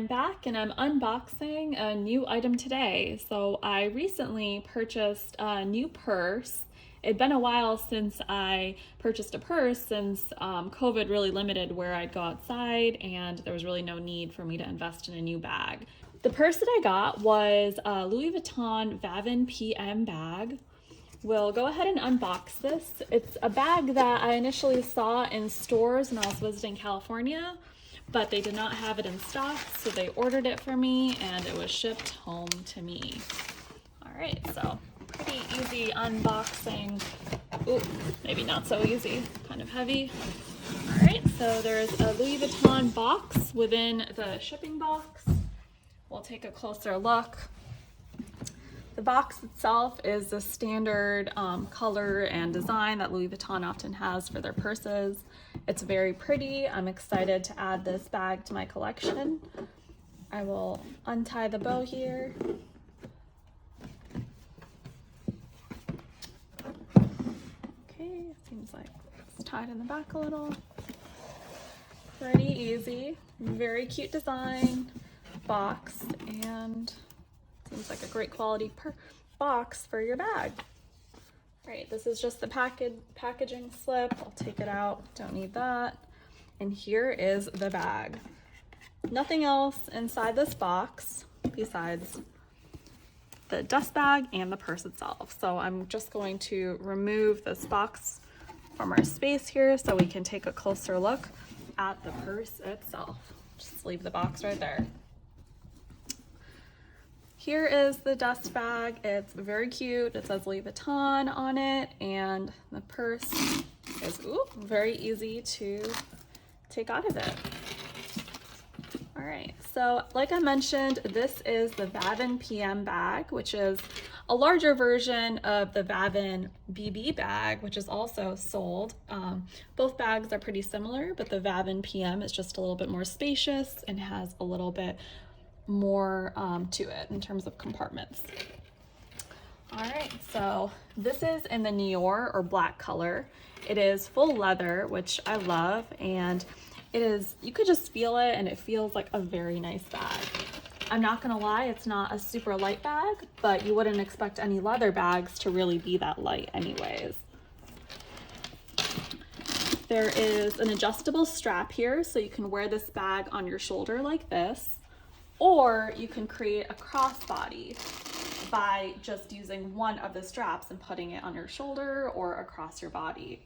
I'm back and I'm unboxing a new item today. So I recently purchased a new purse. It'd been a while since I purchased a purse since COVID really limited where I'd go outside and there was really no need for me to invest in a new bag. The purse that I got was a Louis Vuitton Vavin PM bag. We'll go ahead and unbox this. It's a bag that I initially saw in stores when I was visiting California, but they did not have it in stock, so they ordered it for me and it was shipped home to me. All right, so pretty easy unboxing. Ooh, maybe not so easy, kind of heavy. All right, so there's a Louis Vuitton box within the shipping box. We'll take a closer look. The box itself is the standard color and design that Louis Vuitton often has for their purses. It's very pretty. I'm excited to add this bag to my collection. I will untie the bow here. Okay, seems like it's tied in the back a little. Pretty easy. Very cute design, box, and seems like a great quality box for your bag. All right, this is just the packaging slip. I'll take it out, don't need that. And here is the bag. Nothing else inside this box besides the dust bag and the purse itself. So I'm just going to remove this box from our space here so we can take a closer look at the purse itself. Just leave the box right there. Here is the dust bag. It's very cute. It says Louis Vuitton on it, and the purse is very easy to take out of it. All right, so like I mentioned, this is the Vavin PM bag, which is a larger version of the Vavin BB bag, which is also sold. Both bags are pretty similar, but the Vavin PM is just a little bit more spacious and has a little bit more to it in terms of compartments. All right, so this is in the Nior or black color. It is full leather, which I love, and it is, you could just feel it and it feels like a very nice bag. I'm not gonna lie, it's not a super light bag, but you wouldn't expect any leather bags to really be that light anyways. There is an adjustable strap here, so you can wear this bag on your shoulder like this, or you can create a crossbody by just using one of the straps and putting it on your shoulder or across your body.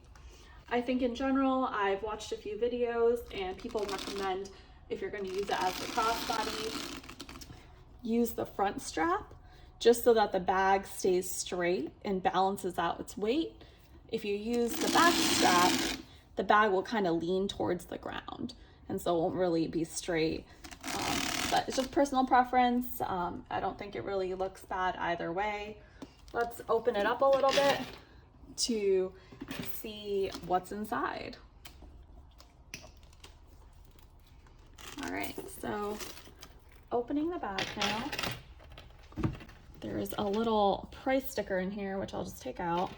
I think in general, I've watched a few videos and people recommend, if you're going to use it as a crossbody, use the front strap just so that the bag stays straight and balances out its weight. If you use the back strap, the bag will kind of lean towards the ground, and so it won't really be straight. But it's just personal preference. I don't think it really looks bad either way. Let's open it up a little bit to see what's inside. All right, so opening the bag now. There's a little price sticker in here, which I'll just take out.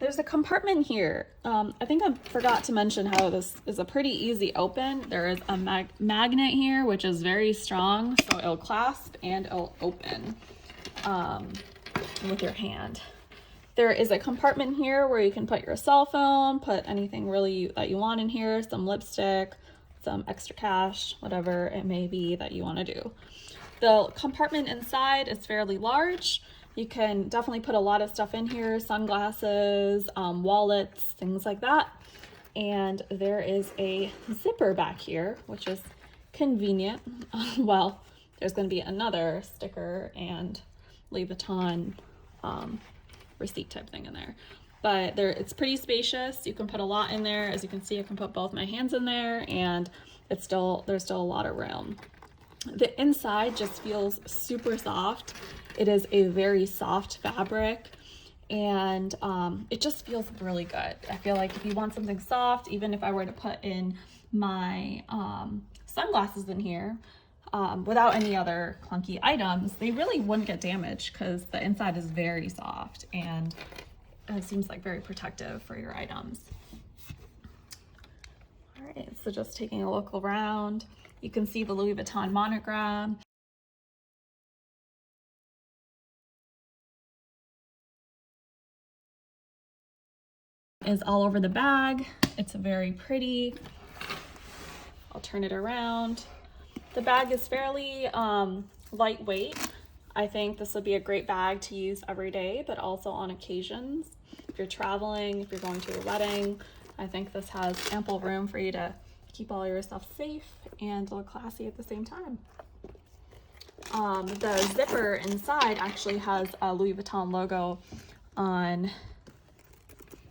There's a compartment here. I think I forgot to mention how this is a pretty easy open. There is a magnet here, which is very strong, so it'll clasp and it'll open with your hand. There is a compartment here where you can put your cell phone, put anything really that you want in here, some lipstick, some extra cash, whatever it may be that you want to do. The compartment inside is fairly large. You can definitely put a lot of stuff in here, sunglasses, wallets, things like that. And there is a zipper back here, which is convenient. Well, there's going to be another sticker and Louis Vuitton receipt type thing in there. But it's pretty spacious. You can put a lot in there. As you can see, I can put both my hands in there, and there's still a lot of room. The inside just feels super soft. It is a very soft fabric, and it just feels really good. I feel like if you want something soft, even if I were to put in my sunglasses in here without any other clunky items, they really wouldn't get damaged because the inside is very soft and it seems like very protective for your items. All right, so just taking a look around. You can see the Louis Vuitton monogram is all over the bag. It's very pretty. I'll turn it around. The bag is fairly lightweight. I think this would be a great bag to use every day, but also on occasions. If you're traveling, if you're going to a wedding, I think this has ample room for you to keep all your stuff safe and look classy at the same time. The zipper inside actually has a Louis Vuitton logo on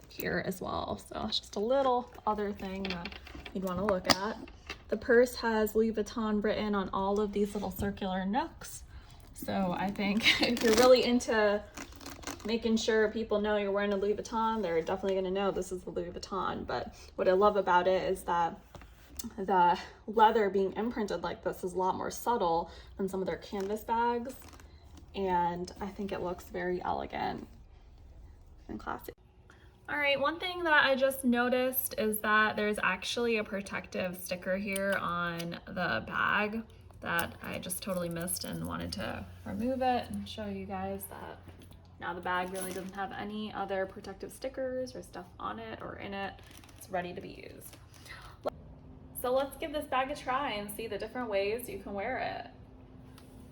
here as well. So it's just a little other thing that you'd want to look at. The purse has Louis Vuitton written on all of these little circular nooks. So I think if you're really into making sure people know you're wearing a Louis Vuitton, they're definitely going to know this is the Louis Vuitton. But what I love about it is that the leather being imprinted like this is a lot more subtle than some of their canvas bags. And I think it looks very elegant and classy. All right, one thing that I just noticed is that there's actually a protective sticker here on the bag that I just totally missed and wanted to remove it and show you guys that now the bag really doesn't have any other protective stickers or stuff on it or in it. It's ready to be used. So let's give this bag a try and see the different ways you can wear it.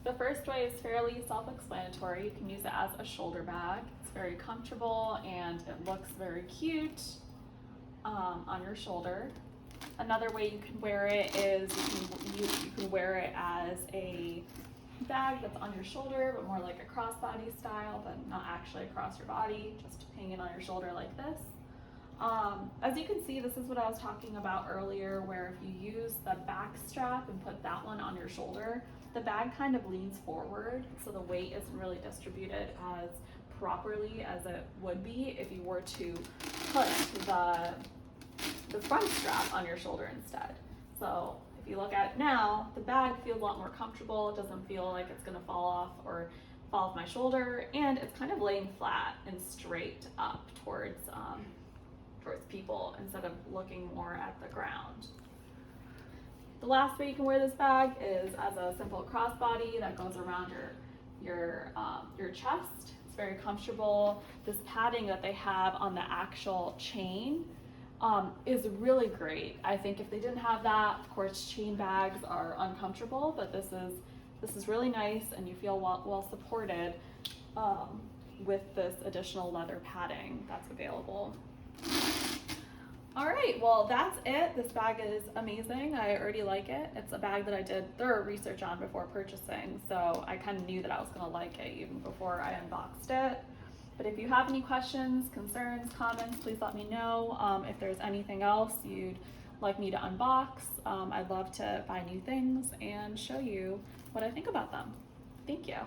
The first way is fairly self-explanatory. You can use it as a shoulder bag. It's very comfortable and it looks very cute on your shoulder. Another way you can wear it is you can wear it as a bag that's on your shoulder, but more like a crossbody style, but not actually across your body, just hanging on your shoulder like this. As you can see, this is what I was talking about earlier, where if you use the back strap and put that one on your shoulder, the bag kind of leans forward, so the weight isn't really distributed as properly as it would be if you were to put the front strap on your shoulder instead. So if you look at it now, the bag feels a lot more comfortable. It doesn't feel like it's gonna fall off my shoulder, and it's kind of laying flat and straight up towards people instead of looking more at the ground. The last way you can wear this bag is as a simple crossbody that goes around your chest. It's very comfortable. This padding that they have on the actual chain is really great. I think if they didn't have that, of course, chain bags are uncomfortable, but this is really nice, and you feel well supported with this additional leather padding that's available. All right, well, that's it. This bag is amazing. I already like it. It's a bag that I did thorough research on before purchasing, so I kind of knew that I was gonna like it even before I unboxed it. But if you have any questions, concerns, comments, please let me know. If there's anything else you'd like me to unbox, I'd love to buy new things and show you what I think about them. Thank you.